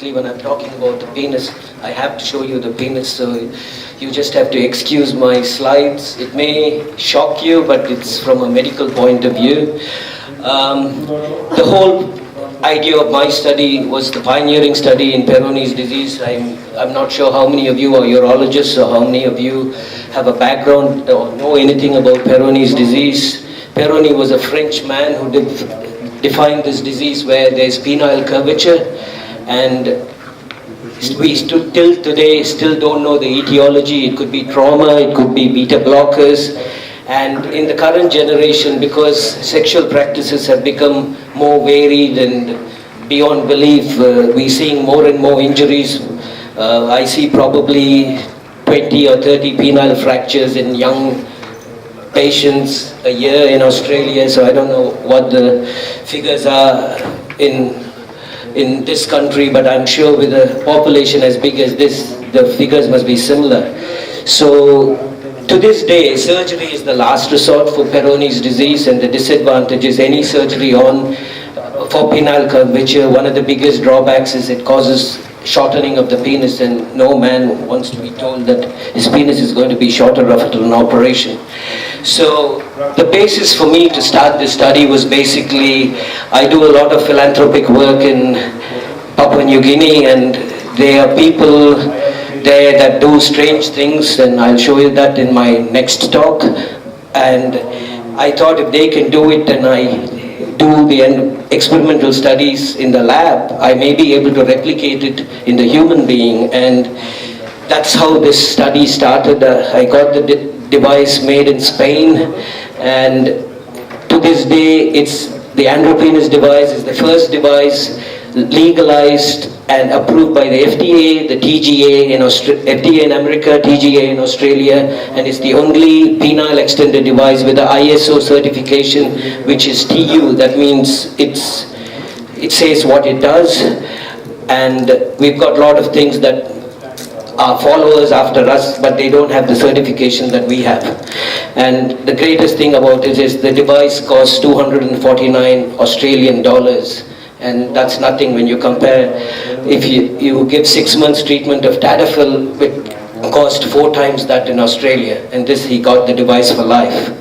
obviously when I'm talking about the penis, I have to show you the penis, so you just have to excuse my slides. It may shock you, but it's from a medical point of view. The whole idea of my study was the pioneering study in Peyronie's disease. I'm not sure how many of you are urologists or how many of you have a background or know anything about Peyronie's disease. Peyronie was a French man who defined this disease where there's penile curvature, and we till today still don't know the etiology. It could be trauma, it could be beta blockers. And in the current generation, because sexual practices have become more varied and beyond belief, we're seeing more and more injuries. I see probably 20 or 30 penile fractures in young patients a year in Australia, so I don't know what the figures are in this country, but I'm sure with a population as big as this, the figures must be similar. So to this day, surgery is the last resort for Peyronie's disease, and the disadvantage is any surgery for penile curvature. One of the biggest drawbacks is it causes shortening of the penis, and no man wants to be told that his penis is going to be shorter after an operation. So the basis for me to start this study was basically, I do a lot of philanthropic work in Papua New Guinea, and there are people there that do strange things, and I'll show you that in my next talk. And I thought if they can do it and I do the experimental studies in the lab, I may be able to replicate it in the human being. And that's how this study started. I got the device made in Spain, and to this day it's the andropenis device is the first device legalized and approved by the FDA, the TGA in FDA in America, TGA in Australia, and it's the only penile extended device with the ISO certification, which is TU. That means it says what it does, and we've got a lot of things that are followers after us, but they don't have the certification that we have. And the greatest thing about it is the device costs 249 Australian dollars. And that's nothing when you compare. If you give 6 months treatment of Tadalafil, it cost 4 times that in Australia, and this he got the device for life.